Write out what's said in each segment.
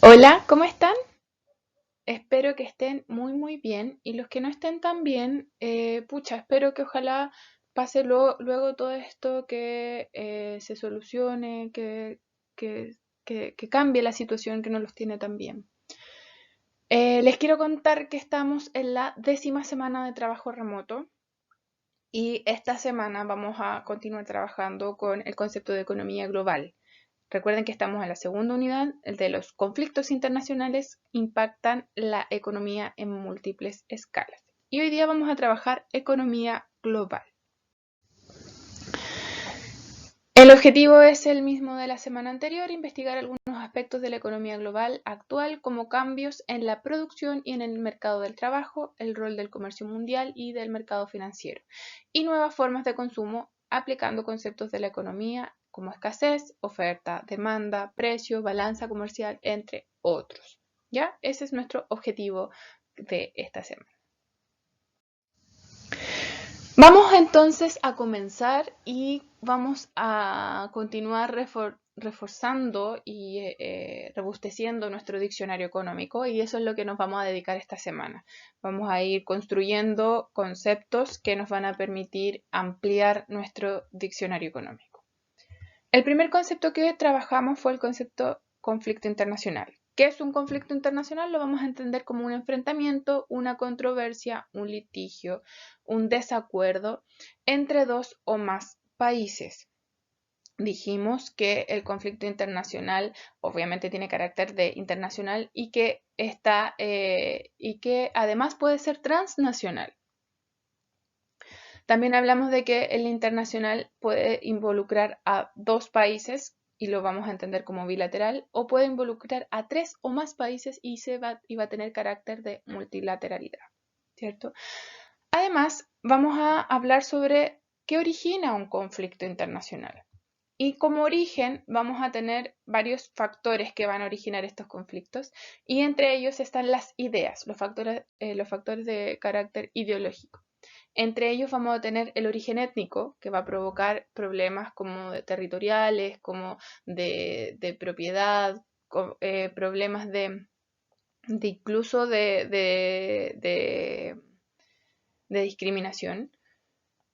Hola, ¿cómo están? Espero que estén muy bien y los que no estén tan bien, pucha, espero que ojalá pase luego todo esto, que se solucione, que, que cambie la situación que no los tiene tan bien. Les quiero contar que estamos en la 10ª semana de trabajo remoto y esta semana vamos a continuar trabajando con el concepto de economía global. Recuerden que estamos en la segunda unidad, el de los conflictos internacionales impactan la economía en múltiples escalas. Y hoy día vamos a trabajar economía global. El objetivo es el mismo de la semana anterior, investigar algunos aspectos de la economía global actual, como cambios en la producción y en el mercado del trabajo, el rol del comercio mundial y del mercado financiero, y nuevas formas de consumo aplicando conceptos de la economía como escasez, oferta, demanda, precio, balanza comercial, entre otros. ¿Ya? Ese es nuestro objetivo de esta semana. Vamos entonces a comenzar y vamos a continuar reforzando y robusteciendo nuestro diccionario económico, y eso es lo que nos vamos a dedicar esta semana. Vamos a ir construyendo conceptos que nos van a permitir ampliar nuestro diccionario económico. El primer concepto que trabajamos fue el concepto conflicto internacional. ¿Qué es un conflicto internacional? Lo vamos a entender como un enfrentamiento, una controversia, un litigio, un desacuerdo entre dos o más países. Dijimos que el conflicto internacional obviamente tiene carácter de internacional y que además puede ser transnacional. También hablamos de que el internacional puede involucrar a dos países y lo vamos a entender como bilateral, o puede involucrar a tres o más países y va a tener carácter de multilateralidad, ¿cierto? Además, vamos a hablar sobre qué origina un conflicto internacional. Y como origen vamos a tener varios factores que van a originar estos conflictos, y entre ellos están las ideas, los factores de carácter ideológico. Entre ellos vamos a tener el origen étnico, que va a provocar problemas como territoriales, como de propiedad, problemas de incluso de discriminación.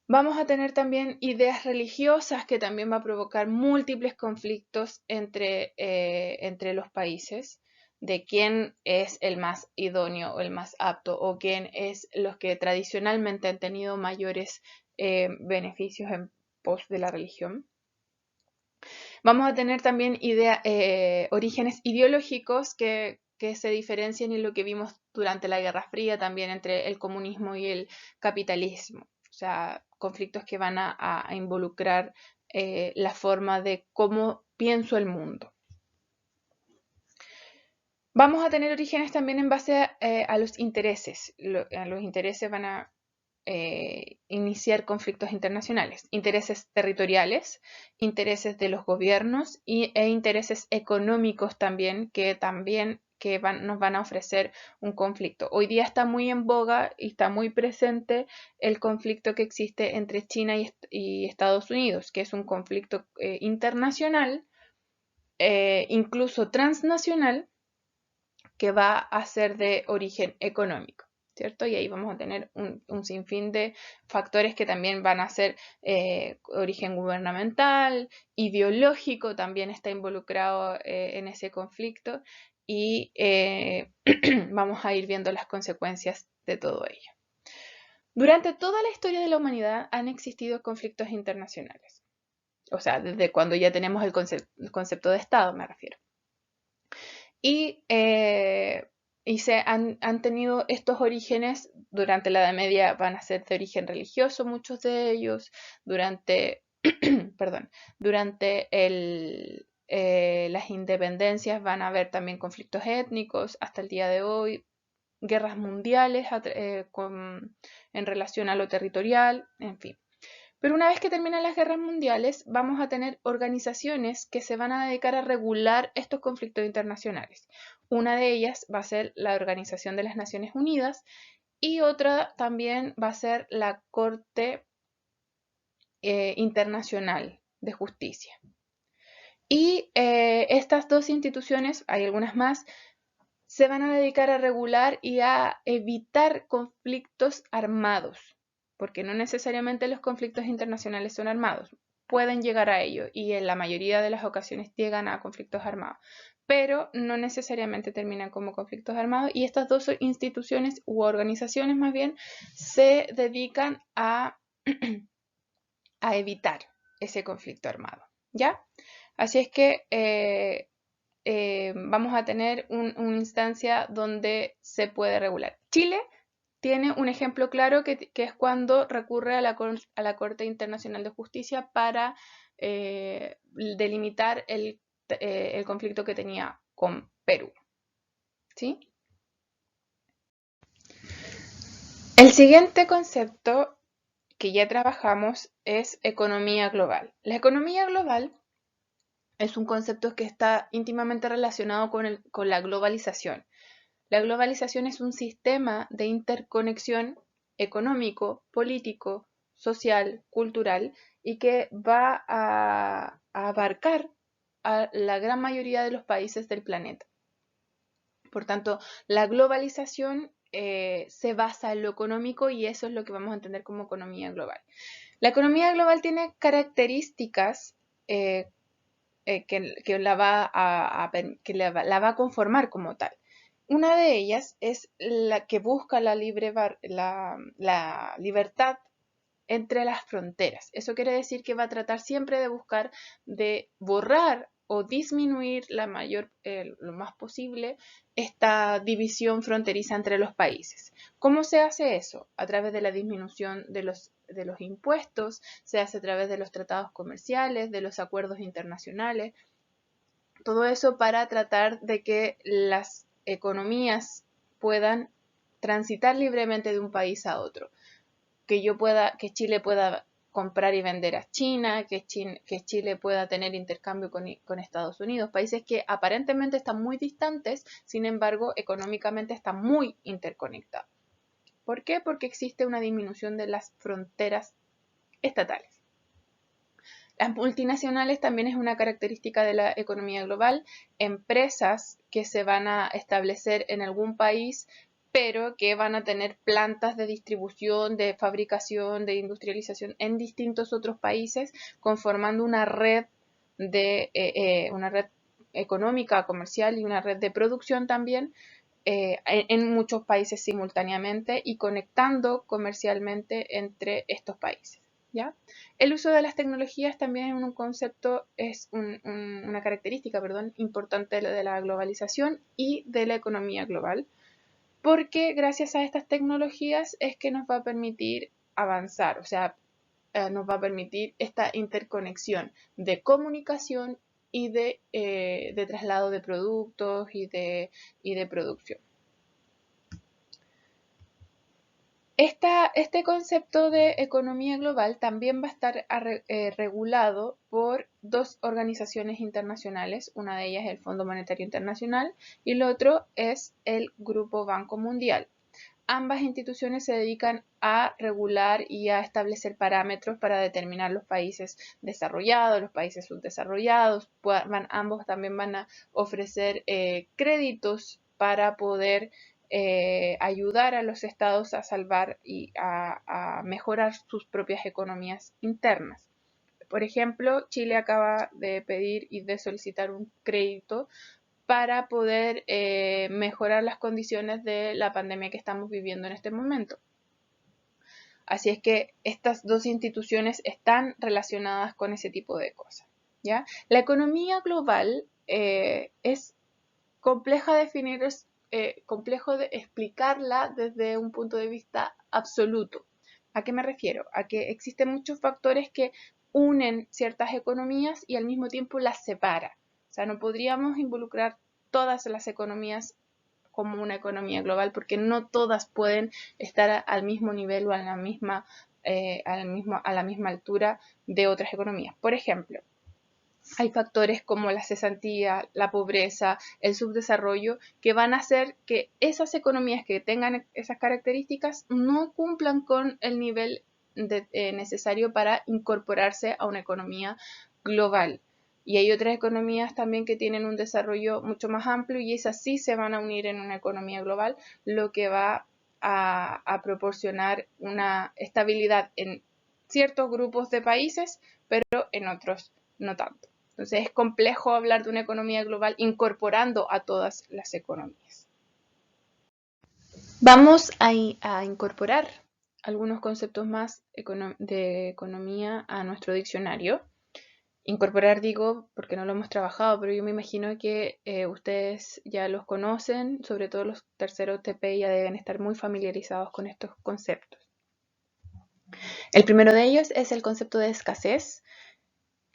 Vamos a tener también ideas religiosas, que también va a provocar múltiples conflictos entre los países, de quién es el más idóneo o el más apto, o quién es los que tradicionalmente han tenido mayores beneficios en pos de la religión. Vamos a tener también orígenes ideológicos que se diferencian en lo que vimos durante la Guerra Fría, también entre el comunismo y el capitalismo. O sea, conflictos que van a involucrar la forma de cómo pienso el mundo. Vamos a tener orígenes también en base a los intereses. Los intereses van a iniciar conflictos internacionales, intereses territoriales, intereses de los gobiernos e intereses económicos también nos van a ofrecer un conflicto. Hoy día está muy en boga y está muy presente el conflicto que existe entre China y Estados Unidos, que es un conflicto internacional, incluso transnacional, que va a ser de origen económico, ¿cierto? Y ahí vamos a tener un sinfín de factores que también van a ser origen gubernamental, ideológico, también está involucrado en ese conflicto, y vamos a ir viendo las consecuencias de todo ello. Durante toda la historia de la humanidad han existido conflictos internacionales, o sea, desde cuando ya tenemos el concepto de Estado, me refiero. Y, han tenido estos orígenes durante la Edad Media, van a ser de origen religioso muchos de ellos, perdón, durante las independencias van a haber también conflictos étnicos hasta el día de hoy, guerras mundiales en relación a lo territorial, en fin. Pero una vez que terminan las guerras mundiales, vamos a tener organizaciones que se van a dedicar a regular estos conflictos internacionales. Una de ellas va a ser la Organización de las Naciones Unidas, y otra también va a ser la Corte Internacional de Justicia. Y estas dos instituciones, hay algunas más, se van a dedicar a regular y a evitar conflictos armados, porque no necesariamente los conflictos internacionales son armados, pueden llegar a ello y en la mayoría de las ocasiones llegan a conflictos armados, pero no necesariamente terminan como conflictos armados y estas dos instituciones u organizaciones más bien se dedican a, a evitar ese conflicto armado, ¿ya? Así es que vamos a tener una instancia donde se puede regular. Chile tiene un ejemplo claro que es cuando recurre a la Corte Internacional de Justicia para delimitar el conflicto que tenía con Perú. ¿Sí? El siguiente concepto que ya trabajamos es economía global. La economía global es un concepto que está íntimamente relacionado con la globalización. La globalización es un sistema de interconexión económico, político, social, cultural y que va a abarcar a la gran mayoría de los países del planeta. Por tanto, la globalización se basa en lo económico y eso es lo que vamos a entender como economía global. La economía global tiene características que la va a conformar como tal. Una de ellas es la que busca la libertad entre las fronteras. Eso quiere decir que va a tratar siempre de buscar de borrar o disminuir lo más posible esta división fronteriza entre los países. ¿Cómo se hace eso? A través de la disminución de los impuestos, se hace a través de los tratados comerciales, de los acuerdos internacionales, todo eso para tratar de que las economías puedan transitar libremente de un país a otro. Que Chile pueda comprar y vender a China, que Chile pueda tener intercambio con Estados Unidos, países que aparentemente están muy distantes, sin embargo, económicamente están muy interconectados. ¿Por qué? Porque existe una disminución de las fronteras estatales. Las multinacionales también es una característica de la economía global, empresas que se van a establecer en algún país, pero que van a tener plantas de distribución, de fabricación, de industrialización en distintos otros países, conformando una red una red económica, comercial y una red de producción también en muchos países simultáneamente y conectando comercialmente entre estos países. ¿Ya? El uso de las tecnologías también es un concepto, una característica, importante de la globalización y de la economía global, porque gracias a estas tecnologías es que nos va a permitir avanzar, o sea, nos va a permitir esta interconexión de comunicación y de traslado de productos y de producción. Este concepto de economía global también va a estar regulado por dos organizaciones internacionales, una de ellas es el Fondo Monetario Internacional y el otro es el Grupo Banco Mundial. Ambas instituciones se dedican a regular y a establecer parámetros para determinar los países desarrollados, los países subdesarrollados. Ambos también van a ofrecer créditos para poder ayudar a los estados a salvar y a mejorar sus propias economías internas. Por ejemplo, Chile acaba de pedir y de solicitar un crédito para poder mejorar las condiciones de la pandemia que estamos viviendo en este momento. Así es que estas dos instituciones están relacionadas con ese tipo de cosas. ¿Ya? La economía global es compleja de definir, complejo de explicarla desde un punto de vista absoluto. ¿A qué me refiero? A que existen muchos factores que unen ciertas economías y al mismo tiempo las separa. O sea, no podríamos involucrar todas las economías como una economía global porque no todas pueden estar al mismo nivel o a la misma altura de otras economías. Por ejemplo, hay factores como la cesantía, la pobreza, el subdesarrollo, que van a hacer que esas economías que tengan esas características no cumplan con el nivel necesario para incorporarse a una economía global. Y hay otras economías también que tienen un desarrollo mucho más amplio y esas sí se van a unir en una economía global, lo que va a proporcionar una estabilidad en ciertos grupos de países, pero en otros no tanto. Entonces es complejo hablar de una economía global incorporando a todas las economías. Vamos a incorporar algunos conceptos más de economía a nuestro diccionario. Incorporar digo porque no lo hemos trabajado, pero yo me imagino que ustedes ya los conocen, sobre todo los terceros TP ya deben estar muy familiarizados con estos conceptos. El primero de ellos es el concepto de escasez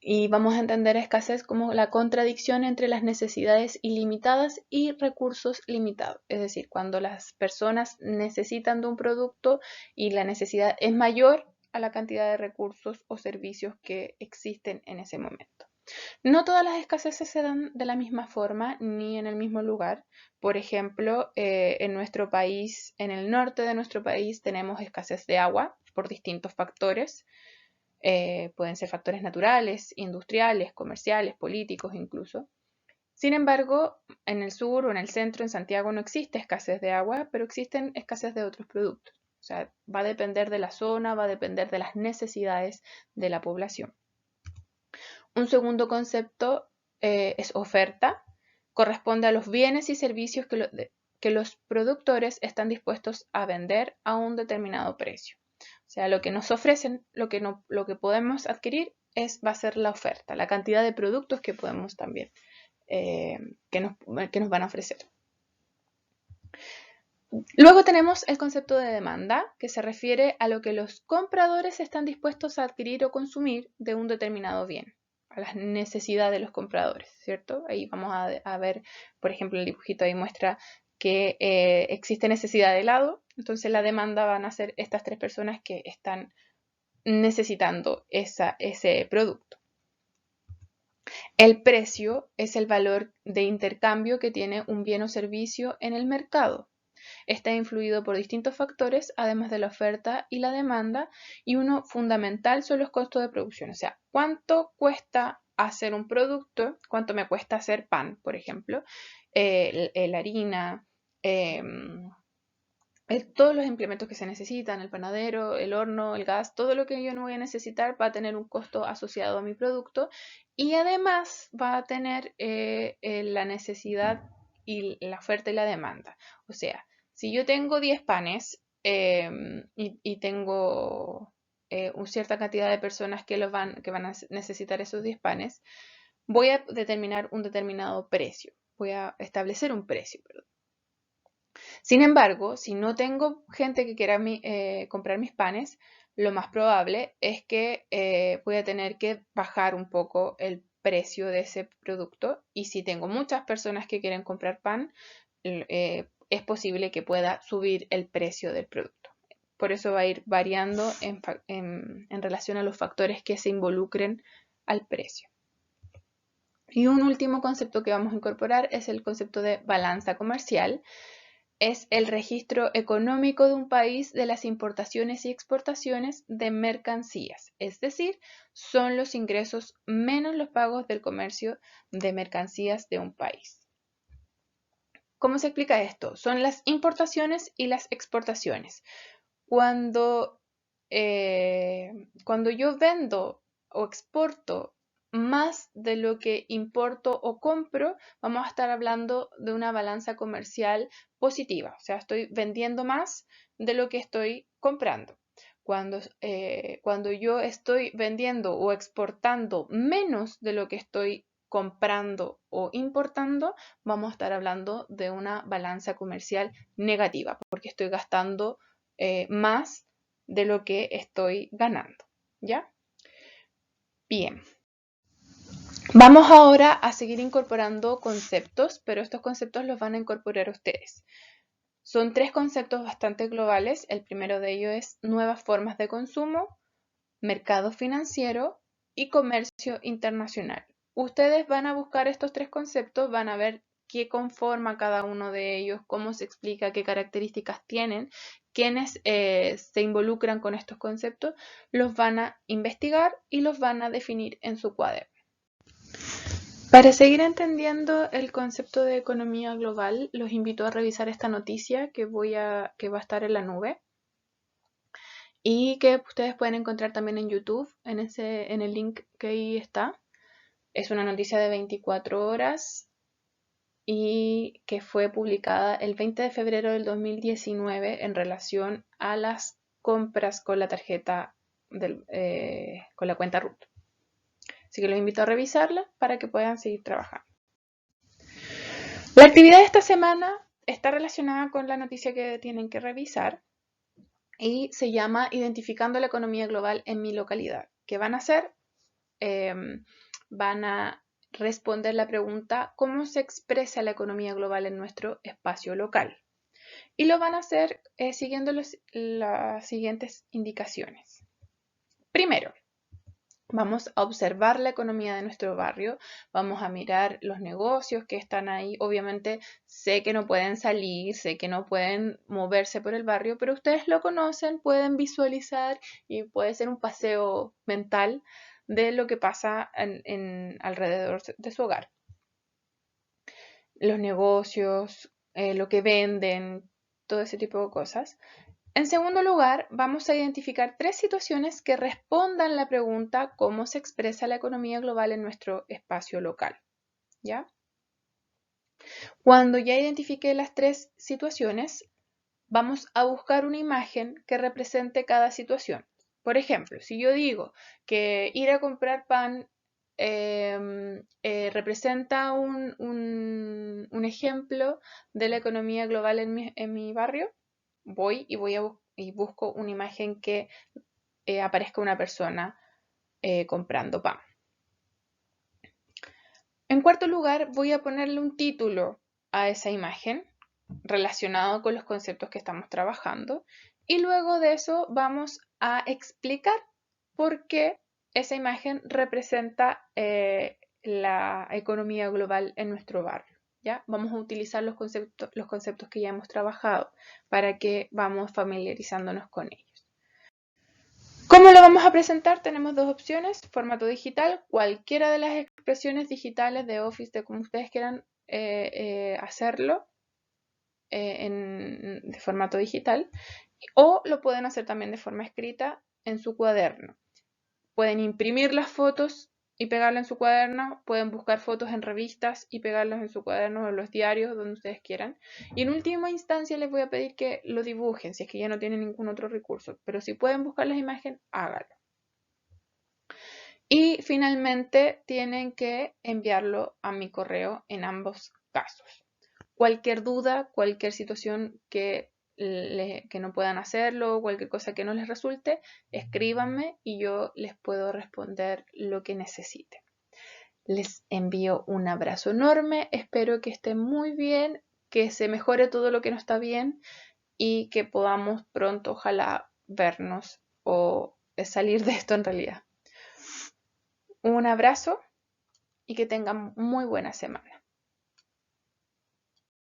y vamos a entender escasez como la contradicción entre las necesidades ilimitadas y recursos limitados. Es decir, cuando las personas necesitan de un producto y la necesidad es mayor a la cantidad de recursos o servicios que existen en ese momento. No todas las escaseces se dan de la misma forma ni en el mismo lugar. Por ejemplo, en nuestro país, en el norte de nuestro país, tenemos escasez de agua por distintos factores. Pueden ser factores naturales, industriales, comerciales, políticos incluso. Sin embargo, en el sur o en el centro, en Santiago, no existe escasez de agua, pero existen escasez de otros productos. O sea, va a depender de la zona, va a depender de las necesidades de la población. Un segundo concepto es oferta. Corresponde a los bienes y servicios que los productores están dispuestos a vender a un determinado precio. O sea, lo que nos ofrecen, lo que podemos adquirir va a ser la oferta, la cantidad de productos que podemos también, que nos van a ofrecer. Luego tenemos el concepto de demanda, que se refiere a lo que los compradores están dispuestos a adquirir o consumir de un determinado bien, a las necesidades de los compradores, ¿cierto? Ahí vamos a ver, por ejemplo, el dibujito ahí muestra que existe necesidad de helado, entonces la demanda van a ser estas tres personas que están necesitando ese producto. El precio es el valor de intercambio que tiene un bien o servicio en el mercado. Está influido por distintos factores, además de la oferta y la demanda, y uno fundamental son los costos de producción. O sea, cuánto cuesta hacer un producto, cuánto me cuesta hacer pan, por ejemplo, la harina, todos los implementos que se necesitan, el panadero, el horno, el gas, todo lo que yo no voy a necesitar va a tener un costo asociado a mi producto y además va a tener la necesidad y la oferta y la demanda. O sea, si yo tengo 10 panes y tengo una cierta cantidad de personas que van a necesitar esos 10 panes, voy a determinar un determinado precio. Voy a establecer un precio, perdón. Sin embargo, si no tengo gente que quiera comprar mis panes, lo más probable es que voy a tener que bajar un poco el precio de ese producto y si tengo muchas personas que quieren comprar pan, es posible que pueda subir el precio del producto. Por eso va a ir variando en relación a los factores que se involucren al precio. Y un último concepto que vamos a incorporar es el concepto de balanza comercial. Es el registro económico de un país de las importaciones y exportaciones de mercancías, es decir, son los ingresos menos los pagos del comercio de mercancías de un país. ¿Cómo se explica esto? Son las importaciones y las exportaciones. Cuando yo vendo o exporto más de lo que importo o compro, vamos a estar hablando de una balanza comercial positiva. O sea, estoy vendiendo más de lo que estoy comprando. Cuando yo estoy vendiendo o exportando menos de lo que estoy comprando o importando, vamos a estar hablando de una balanza comercial negativa, porque estoy gastando más de lo que estoy ganando. ¿Ya? Bien. Vamos ahora a seguir incorporando conceptos, pero estos conceptos los van a incorporar ustedes. Son 3 conceptos bastante globales. El primero de ellos es nuevas formas de consumo, mercado financiero y comercio internacional. Ustedes van a buscar estos 3 conceptos, van a ver qué conforma cada uno de ellos, cómo se explica, qué características tienen, quiénes se involucran con estos conceptos, los van a investigar y los van a definir en su cuaderno. Para seguir entendiendo el concepto de economía global, los invito a revisar esta noticia que va a estar en la nube y que ustedes pueden encontrar también en YouTube, en el link que ahí está. Es una noticia de 24 horas y que fue publicada el 20 de febrero del 2019 en relación a las compras con la tarjeta con la cuenta RUT. Así que los invito a revisarla para que puedan seguir trabajando. La actividad de esta semana está relacionada con la noticia que tienen que revisar y se llama Identificando la economía global en mi localidad. ¿Qué van a hacer? Van a responder la pregunta ¿cómo se expresa la economía global en nuestro espacio local? Y lo van a hacer siguiendo las siguientes indicaciones. Primero, vamos a observar la economía de nuestro barrio, vamos a mirar los negocios que están ahí. Obviamente sé que no pueden salir, sé que no pueden moverse por el barrio, pero ustedes lo conocen, pueden visualizar y puede ser un paseo mental de lo que pasa alrededor de su hogar. Los negocios, lo que venden, todo ese tipo de cosas. En segundo lugar, vamos a identificar 3 situaciones que respondan la pregunta ¿cómo se expresa la economía global en nuestro espacio local? ¿Ya? Cuando ya identifique las 3 situaciones, vamos a buscar una imagen que represente cada situación. Por ejemplo, si yo digo que ir a comprar pan representa un ejemplo de la economía global en mi barrio, voy y busco una imagen que aparezca una persona comprando pan. En cuarto lugar, voy a ponerle un título a esa imagen relacionado con los conceptos que estamos trabajando y luego de eso vamos a explicar por qué esa imagen representa la economía global en nuestro barrio. ¿Ya? Vamos a utilizar los conceptos que ya hemos trabajado para que vamos familiarizándonos con ellos. ¿Cómo lo vamos a presentar? Tenemos dos opciones, formato digital, cualquiera de las expresiones digitales de Office, de como ustedes quieran hacerlo de formato digital, o lo pueden hacer también de forma escrita en su cuaderno. Pueden imprimir las fotos y pegarlas en su cuaderno, pueden buscar fotos en revistas y pegarlas en su cuaderno o en los diarios, donde ustedes quieran. Y en última instancia les voy a pedir que lo dibujen, si es que ya no tienen ningún otro recurso. Pero si pueden buscar las imágenes, háganlo. Y finalmente tienen que enviarlo a mi correo en ambos casos. Cualquier duda, cualquier situación que no puedan hacerlo, cualquier cosa que no les resulte, escríbanme y yo les puedo responder lo que necesiten. Les envío un abrazo enorme, espero que estén muy bien, que se mejore todo lo que no está bien y que podamos pronto, ojalá, vernos o salir de esto en realidad. Un abrazo y que tengan muy buena semana.